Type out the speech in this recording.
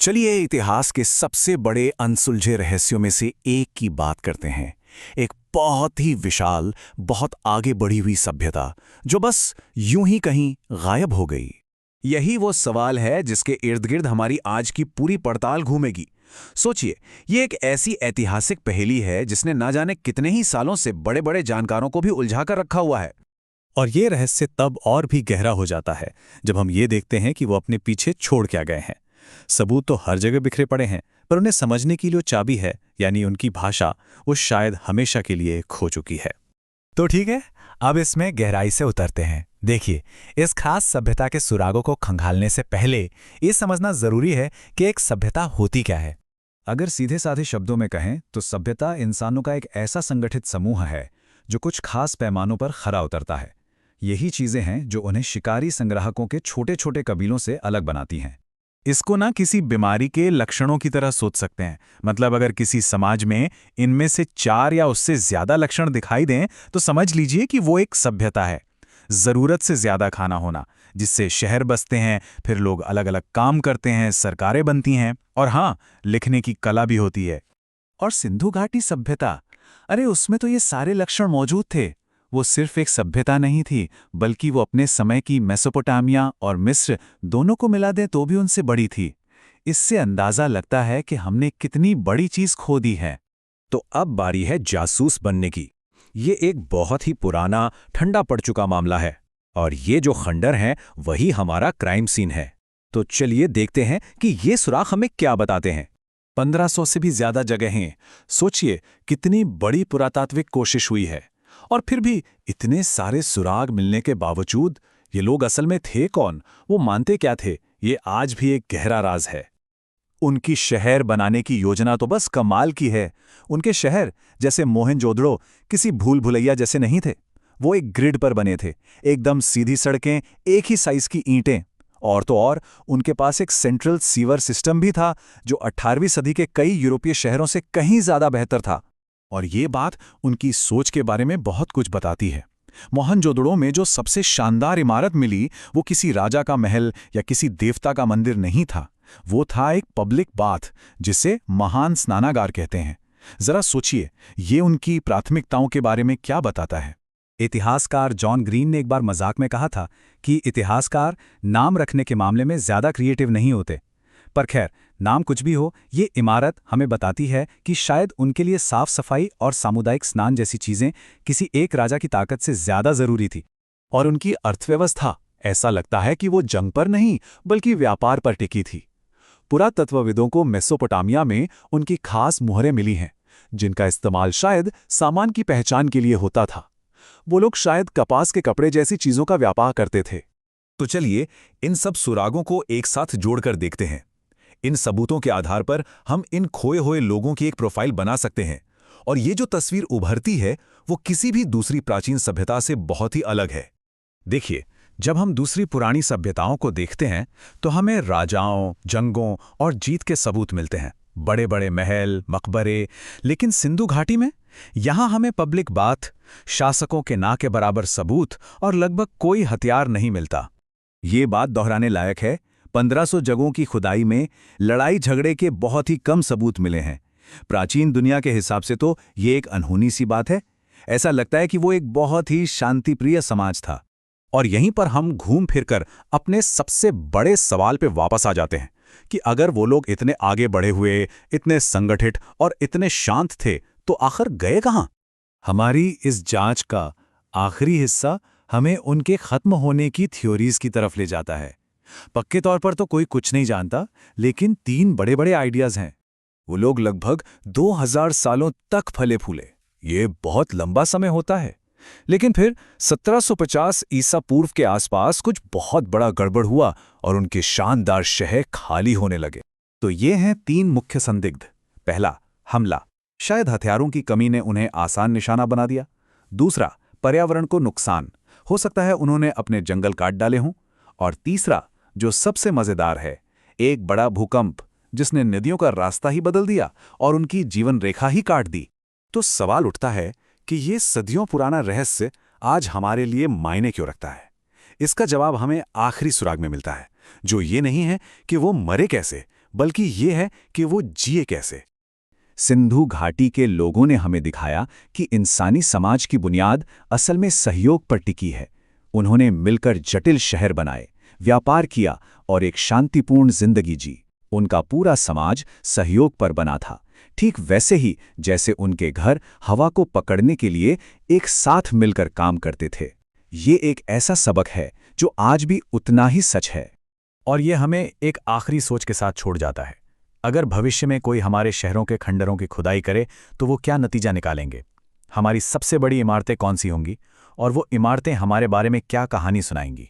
चलिए इतिहास के सबसे बड़े अनसुलझे रहस्यों में से एक की बात करते हैं। एक बहुत ही विशाल, बहुत आगे बढ़ी हुई सभ्यता जो बस यूं ही कहीं गायब हो गई। यही वो सवाल है जिसके इर्द गिर्द हमारी आज की पूरी पड़ताल घूमेगी। सोचिए, ये एक ऐसी ऐतिहासिक पहेली है जिसने ना जाने कितने ही सालों से बड़े बड़े जानकारों को भी उलझा कर रखा हुआ है। और ये रहस्य तब और भी गहरा हो जाता है जब हम ये देखते हैं कि वो अपने पीछे छोड़ क्या गए हैं। सबूत तो हर जगह बिखरे पड़े हैं, पर उन्हें समझने की जो चाबी है, यानी उनकी भाषा, वो शायद हमेशा के लिए खो चुकी है। तो ठीक है, अब इसमें गहराई से उतरते हैं। देखिए, इस खास सभ्यता के सुरागों को खंगालने से पहले ये समझना जरूरी है कि एक सभ्यता होती क्या है। अगर सीधे साधे शब्दों में कहें तो सभ्यता इंसानों का एक ऐसा संगठित समूह है जो कुछ खास पैमानों पर खरा उतरता है। यही चीजें हैं जो उन्हें शिकारी संग्राहकों के छोटे छोटे कबीलों से अलग बनाती हैं। इसको ना किसी बीमारी के लक्षणों की तरह सोच सकते हैं। मतलब अगर किसी समाज में इनमें से 4 या उससे ज्यादा लक्षण दिखाई दें तो समझ लीजिए कि वो एक सभ्यता है। जरूरत से ज्यादा खाना होना, जिससे शहर बसते हैं, फिर लोग अलग अलग काम करते हैं, सरकारें बनती हैं, और हाँ, लिखने की कला भी होती है। और सिंधु घाटी सभ्यता, अरे उसमें तो ये सारे लक्षण मौजूद थे। वो सिर्फ एक सभ्यता नहीं थी, बल्कि वो अपने समय की मेसोपोटामिया और मिस्र दोनों को मिला दें तो भी उनसे बड़ी थी। इससे अंदाजा लगता है कि हमने कितनी बड़ी चीज खो दी है। तो अब बारी है जासूस बनने की। ये एक बहुत ही पुराना, ठंडा पड़ चुका मामला है, और ये जो खंडर है वही हमारा क्राइम सीन है। तो चलिए देखते हैं कि ये सुराग हमें क्या बताते हैं। 1500 से भी ज्यादा जगहें। सोचिए कितनी बड़ी पुरातात्विक कोशिश हुई है, और फिर भी इतने सारे सुराग मिलने के बावजूद ये लोग असल में थे कौन, वो मानते क्या थे, ये आज भी एक गहरा राज है। उनकी शहर बनाने की योजना तो बस कमाल की है। उनके शहर जैसे मोहनजोदड़ो किसी भूल भुलैया जैसे नहीं थे। वो एक ग्रिड पर बने थे, एकदम सीधी सड़कें, एक ही साइज की ईंटें, और तो और उनके पास एक सेंट्रल सीवर सिस्टम भी था जो 18वीं सदी के कई यूरोपीय शहरों से कहीं ज्यादा बेहतर था। और ये बात उनकी सोच के बारे में बहुत कुछ बताती है। मोहनजोदड़ो में जो सबसे शानदार इमारत मिली वो किसी राजा का महल या किसी देवता का मंदिर नहीं था। वो था एक पब्लिक बाथ, जिसे महान स्नानागार कहते हैं। जरा सोचिए, ये उनकी प्राथमिकताओं के बारे में क्या बताता है। इतिहासकार जॉन ग्रीन ने एक बार मजाक में कहा था कि इतिहासकार नाम रखने के मामले में ज्यादा क्रिएटिव नहीं होते। पर खैर, नाम कुछ भी हो, ये इमारत हमें बताती है कि शायद उनके लिए साफ सफाई और सामुदायिक स्नान जैसी चीजें किसी एक राजा की ताकत से ज्यादा जरूरी थी। और उनकी अर्थव्यवस्था, ऐसा लगता है कि वो जंग पर नहीं बल्कि व्यापार पर टिकी थी। पुरातत्वविदों को मेसोपोटामिया में उनकी खास मुहरें मिली हैं, जिनका इस्तेमाल शायद सामान की पहचान के लिए होता था। वो लोग शायद कपास के कपड़े जैसी चीजों का व्यापार करते थे। तो चलिए इन सब सुरागों को एक साथ जोड़कर देखते हैं। इन सबूतों के आधार पर हम इन खोए हुए लोगों की एक प्रोफाइल बना सकते हैं, और ये जो तस्वीर उभरती है वो किसी भी दूसरी प्राचीन सभ्यता से बहुत ही अलग है। देखिए, जब हम दूसरी पुरानी सभ्यताओं को देखते हैं तो हमें राजाओं, जंगों और जीत के सबूत मिलते हैं, बड़े बड़े महल, मकबरे। लेकिन सिंधु घाटी में यहां हमें पब्लिक बाथ, शासकों के ना के बराबर सबूत और लगभग कोई हथियार नहीं मिलता। ये बात दोहराने लायक है। 1500 जगहों की खुदाई में लड़ाई झगड़े के बहुत ही कम सबूत मिले हैं। प्राचीन दुनिया के हिसाब से तो ये एक अनहोनी सी बात है। ऐसा लगता है कि वो एक बहुत ही शांतिप्रिय समाज था। और यहीं पर हम घूम फिरकर अपने सबसे बड़े सवाल पे वापस आ जाते हैं कि अगर वो लोग इतने आगे बढ़े हुए, इतने संगठित और इतने शांत थे, तो आखिर गए कहाँ? हमारी इस जांच का आखिरी हिस्सा हमें उनके खत्म होने की थ्योरीज की तरफ ले जाता है। पक्के तौर पर तो कोई कुछ नहीं जानता, लेकिन 3 बड़े बड़े आइडियाज हैं। वो लोग लगभग 2000 सालों तक फले फूले। ये बहुत लंबा समय होता है। लेकिन फिर 1750 ईसा पूर्व के आसपास कुछ बहुत बड़ा गड़बड़ हुआ और उनके शानदार शहर खाली होने लगे। तो ये हैं 3 मुख्य संदिग्ध। पहला, हमला। शायद हथियारों की कमी ने उन्हें आसान निशाना बना दिया। दूसरा, पर्यावरण को नुकसान। हो सकता है उन्होंने अपने जंगल काट डाले हों। और तीसरा, जो सबसे मजेदार है, एक बड़ा भूकंप जिसने नदियों का रास्ता ही बदल दिया और उनकी जीवन रेखा ही काट दी। तो सवाल उठता है कि ये सदियों पुराना रहस्य आज हमारे लिए मायने क्यों रखता है। इसका जवाब हमें आखिरी सुराग में मिलता है, जो ये नहीं है कि वो मरे कैसे, बल्कि ये है कि वो जिए कैसे। सिंधु घाटी के लोगों ने हमें दिखाया कि इंसानी समाज की बुनियाद असल में सहयोग पर टिकी है। उन्होंने मिलकर जटिल शहर बनाए, व्यापार किया और एक शांतिपूर्ण जिंदगी जी। उनका पूरा समाज सहयोग पर बना था, ठीक वैसे ही जैसे उनके घर हवा को पकड़ने के लिए एक साथ मिलकर काम करते थे। ये एक ऐसा सबक है जो आज भी उतना ही सच है। और ये हमें एक आखिरी सोच के साथ छोड़ जाता है। अगर भविष्य में कोई हमारे शहरों के खंडरों की खुदाई करे तो वो क्या नतीजा निकालेंगे? हमारी सबसे बड़ी इमारतें कौन सी होंगी और वो इमारतें हमारे बारे में क्या कहानी सुनाएंगी?